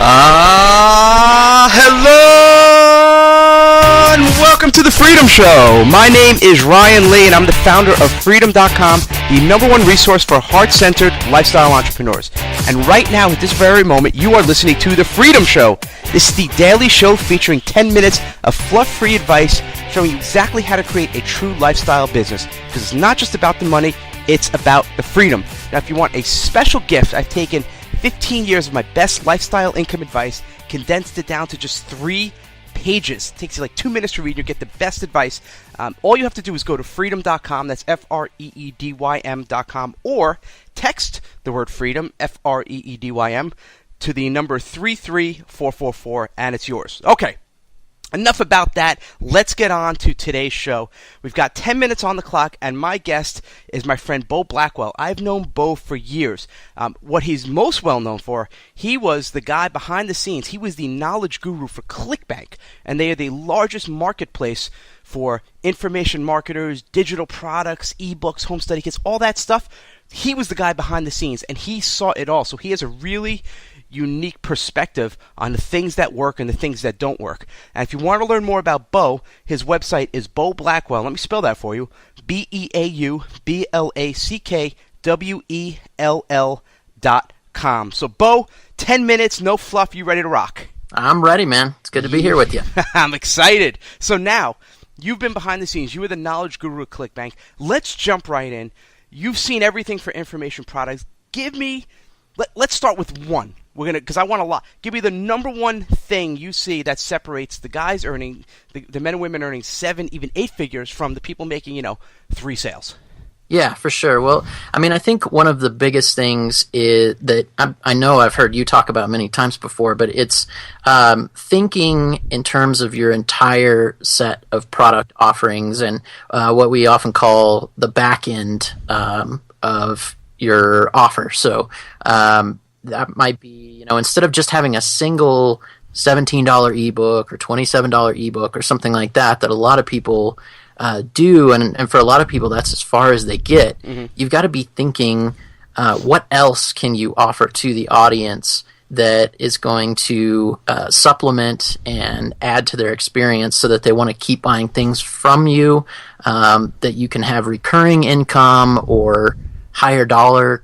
Hello and welcome to the Freedym Show. My name is Ryan Lee and I'm the founder of Freedym.com, the #1 resource for heart-centered lifestyle entrepreneurs. And right now, at this very moment, you are listening to the Freedym Show. This is the daily show featuring 10 minutes of fluff-free advice showing you exactly how to create a true lifestyle business. Because it's not just about the money, it's about the freedom. Now, if you want a special gift, I've taken 15 years of my best lifestyle income advice, condensed it down to just 3 pages. It takes you like 2 minutes to read. You get the best advice. All you have to do is go to freedym.com. That's Freedym.com, or text the word freedom, Freedym, to the number 33444, and it's yours. Okay. Enough about that. Let's get on to today's show. We've got 10 minutes on the clock, and my guest is my friend Beau Blackwell. I've known Beau for years. What he's most well known for, he was the guy behind the scenes. He was the knowledge guru for ClickBank, and they are the largest marketplace for information marketers, digital products, ebooks, home study kits, all that stuff. He was the guy behind the scenes, and he saw it all. So he has a really unique perspective on the things that work and the things that don't work. And if you want to learn more about Beau, his website is Beau Blackwell. Let me spell that for you. BeauBlackwell.com. So Beau, 10 minutes, no fluff. You ready to rock? I'm ready, man. It's good to be here with you. I'm excited. So now, you've been behind the scenes. You were the knowledge guru at ClickBank. Let's jump right in. You've seen everything for information products. Let's start with one. Because I want a lot. Give me the #1 thing you see that separates the guys earning, the men and women earning 7, even 8 figures from the people making, 3 sales. Yeah, for sure. Well, I mean, I think one of the biggest things is that I know I've heard you talk about many times before, but it's thinking in terms of your entire set of product offerings and what we often call the back end of your offer. So that might be, instead of just having a single $17 ebook or $27 ebook or something like that a lot of people do, and for a lot of people that's as far as they get. Mm-hmm. You've got to be thinking, what else can you offer to the audience that is going to supplement and add to their experience so that they want to keep buying things from you, that you can have recurring income or higher dollar,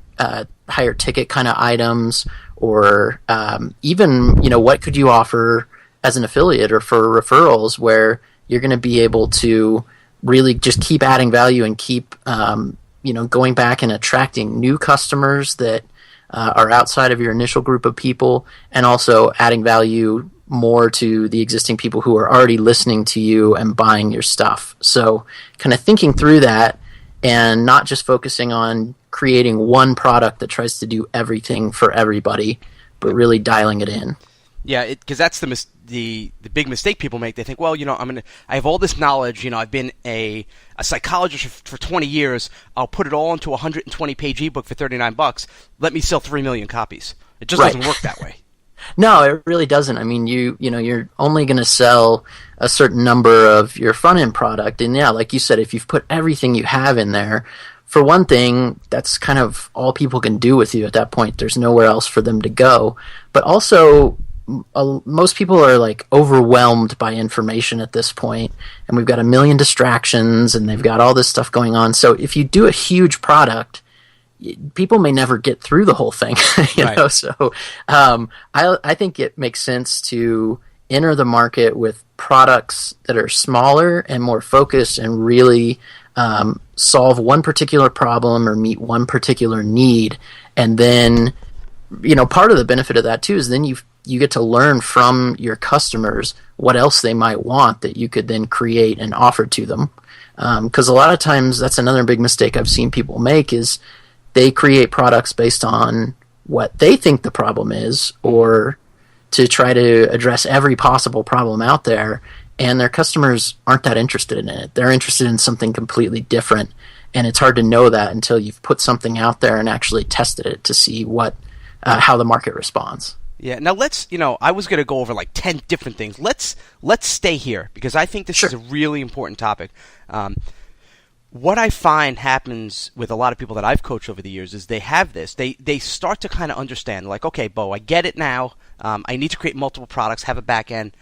higher ticket kind of items, or even, what could you offer as an affiliate or for referrals where you're going to be able to really just keep adding value and keep, going back and attracting new customers that are outside of your initial group of people, and also adding value more to the existing people who are already listening to you and buying your stuff. So kind of thinking through that and not just focusing on creating one product that tries to do everything for everybody, but really dialing it in. Yeah, because that's the big mistake people make. They think, well, I have all this knowledge. I've been a psychologist for 20 years. I'll put it all into a 120-page ebook for $39. Let me sell 3 million copies. It just doesn't work that way. No, it really doesn't. I mean, you're only going to sell a certain number of your front end product, and yeah, like you said, if you've put everything you have in there, for one thing, that's kind of all people can do with you at that point. There's nowhere else for them to go. But also, most people are like overwhelmed by information at this point, and we've got a million distractions, and they've got all this stuff going on. So if you do a huge product, people may never get through the whole thing. Right. So I think it makes sense to enter the market with products that are smaller and more focused and really solve one particular problem or meet one particular need. And then, part of the benefit of that too is then you get to learn from your customers what else they might want that you could then create and offer to them. Because a lot of times that's another big mistake I've seen people make is they create products based on what they think the problem is, or to try to address every possible problem out there, and their customers aren't that interested in it. They're interested in something completely different, and it's hard to know that until you've put something out there and actually tested it to see how the market responds. Yeah. Now let's, I was going to go over like 10 different things. Let's stay here because I think this is a really important topic. what I find happens with a lot of people that I've coached over the years is they have this. They start to kind of understand, like, okay, Beau, I get it now. I need to create multiple products, have a back end,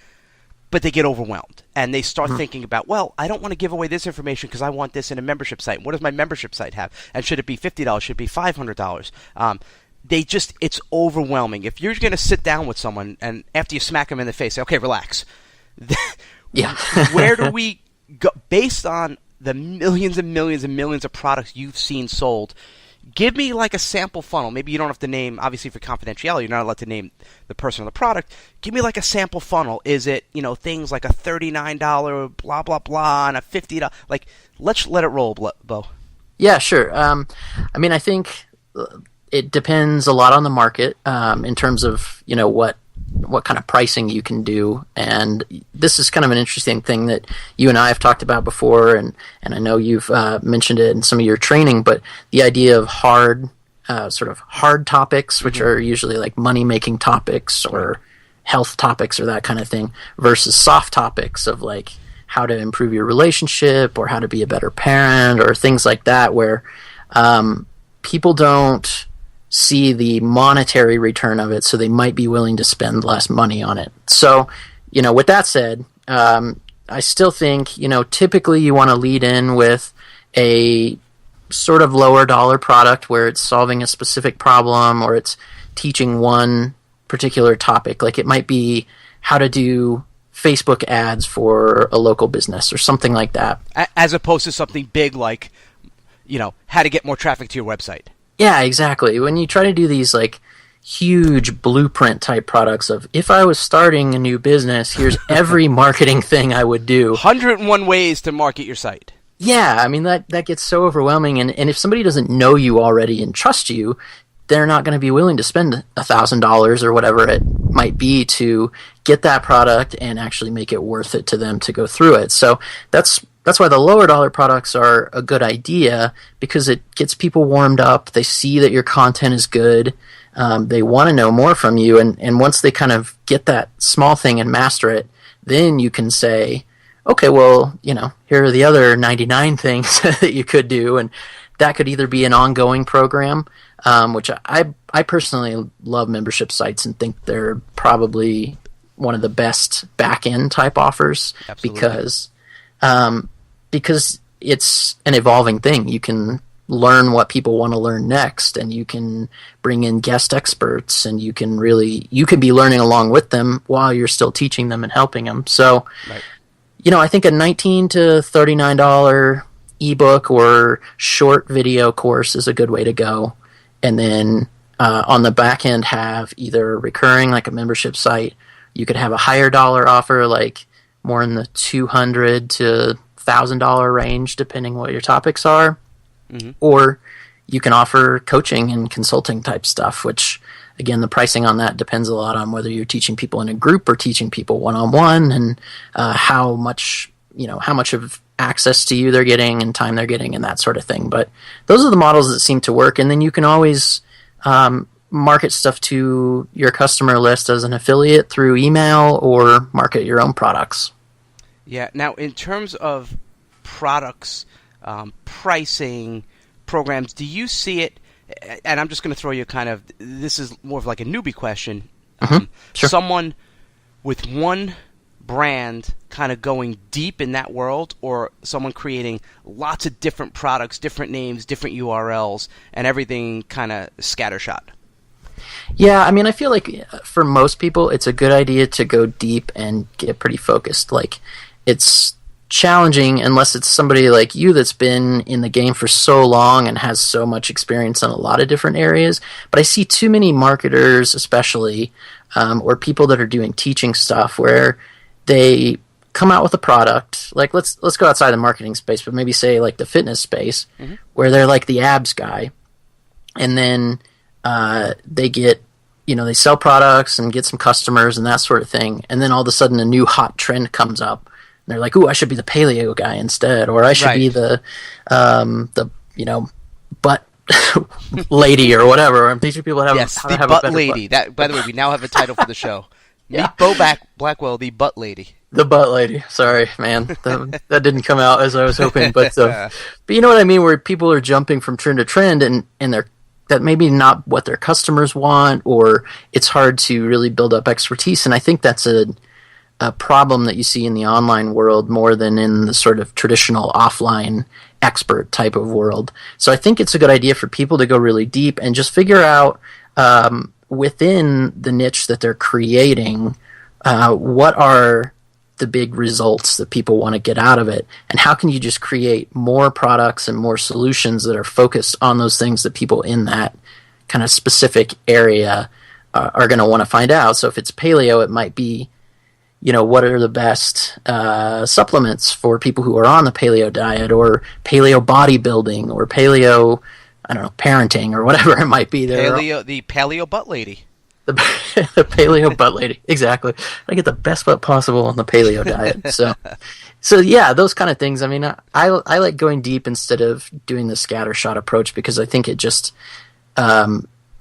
but they get overwhelmed. And they start thinking about, well, I don't want to give away this information because I want this in a membership site. What does my membership site have? And should it be $50? Should it be $500? It's overwhelming. If you're going to sit down with someone and after you smack them in the face, say, okay, relax. Yeah. Where do we go? Based on the millions and millions and millions of products you've seen sold, give me like a sample funnel. Maybe you don't have to name, obviously for confidentiality, you're not allowed to name the person or the product. Give me like a sample funnel. Is it, things like a $39 blah, blah, blah, and a $50? Like, let's let it roll, Beau. Yeah, sure. I think it depends a lot on the market in terms of, what kind of pricing you can do. And this is kind of an interesting thing that you and I have talked about before, and I know you've mentioned it in some of your training, but the idea of hard topics, which are usually like money-making topics or health topics or that kind of thing, versus soft topics of like how to improve your relationship or how to be a better parent or things like that, where people don't see the monetary return of it, so they might be willing to spend less money on it. So, with that said, I still think, typically you want to lead in with a sort of lower dollar product where it's solving a specific problem or it's teaching one particular topic. Like it might be how to do Facebook ads for a local business or something like that. As opposed to something big like, how to get more traffic to your website. Yeah, exactly. When you try to do these like huge blueprint type products of, if I was starting a new business, here's every marketing thing I would do. 101 ways to market your site. Yeah, that gets so overwhelming. And if somebody doesn't know you already and trust you, they're not going to be willing to spend $1,000 or whatever it might be to get that product and actually make it worth it to them to go through it. So that's why the lower dollar products are a good idea, because it gets people warmed up. They see that your content is good. They want to know more from you. And once they kind of get that small thing and master it, then you can say, okay, well, here are the other 99 things that you could do. And that could either be an ongoing program, which I personally love membership sites and think they're probably one of the best back-end type offers. Absolutely. Because it's an evolving thing. You can learn what people want to learn next, and you can bring in guest experts, and you can be learning along with them while you're still teaching them and helping them. So, right. I think a $19 to $39 ebook or short video course is a good way to go. And then on the back end have either recurring, like a membership site. You could have a higher dollar offer, like more in the $200 to $1,000 range, depending what your topics are. Mm-hmm. Or you can offer coaching and consulting type stuff, which, again, the pricing on that depends a lot on whether you're teaching people in a group or teaching people one-on-one, and how much of access to you they're getting and time they're getting and that sort of thing. But those are the models that seem to work. And then you can always market stuff to your customer list as an affiliate through email, or market your own products. Yeah. Now, in terms of products, pricing, programs, do you see it, and I'm just going to throw you this is more of like a newbie question, Sure. Someone with one brand kind of going deep in that world, or someone creating lots of different products, different names, different URLs, and everything kind of scattershot? Yeah, I feel like for most people, it's a good idea to go deep and get pretty focused. Like, it's challenging unless it's somebody like you that's been in the game for so long and has so much experience in a lot of different areas. But I see too many marketers, especially, or people that are doing teaching stuff, where they come out with a product. Like, let's go outside the marketing space, but maybe say like the fitness space, where they're like the abs guy, and then they get, they sell products and get some customers and that sort of thing, and then all of a sudden a new hot trend comes up. And they're like, "Ooh, I should be the paleo guy instead, or I should be the butt lady or whatever." I'm teaching people how yes, to the have butt a better lady. butt. That, by the way, we now have a title for the show. Yeah. Meet Beau Blackwell, the butt lady. The butt lady. Sorry, man. That didn't come out as I was hoping. But you know what I mean, where people are jumping from trend to trend, and that maybe not what their customers want, or it's hard to really build up expertise. And I think that's a problem that you see in the online world more than in the sort of traditional offline expert type of world. So I think it's a good idea for people to go really deep and just figure out within the niche that they're creating, what are the big results that people want to get out of it, and how can you just create more products and more solutions that are focused on those things that people in that kind of specific area are going to want to find out. So if it's paleo, it might be, what are the best supplements for people who are on the paleo diet, or paleo bodybuilding, or paleo, I don't know, parenting, or whatever it might be. The paleo butt lady. The paleo butt lady, exactly. I get the best butt possible on the paleo diet. So yeah, those kind of things. I mean, I like going deep instead of doing the scattershot approach, because I think it just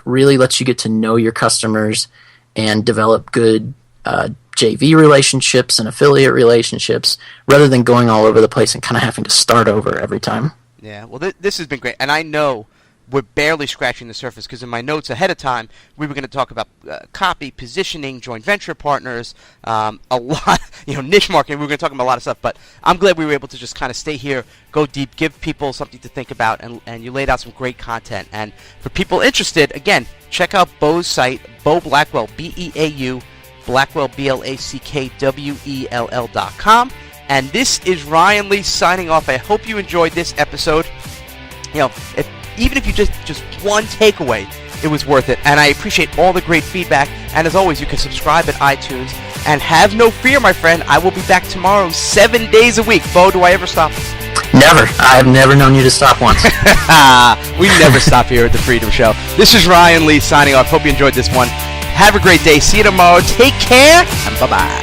really lets you get to know your customers and develop good JV relationships and affiliate relationships, rather than going all over the place and kind of having to start over every time. Yeah, well, this has been great, and I know we're barely scratching the surface, because in my notes ahead of time, we were going to talk about copy, positioning, joint venture partners, a lot, niche marketing. We were going to talk about a lot of stuff, but I'm glad we were able to just kind of stay here, go deep, give people something to think about, and you laid out some great content. And for people interested, again, check out Beau's site, Beau Blackwell, Beau, Blackwell, BLACKWELL.com. And this is Ryan Lee signing off. I hope you enjoyed this episode. Even if you just one takeaway, it was worth it. And I appreciate all the great feedback. And as always, you can subscribe at iTunes. And have no fear, my friend. I will be back tomorrow 7 days a week. Beau, do I ever stop? Never. I've never known you to stop once. We never stop here at the Freedym Show. This is Ryan Lee signing off. Hope you enjoyed this one. Have a great day. See you tomorrow. Take care. And bye-bye.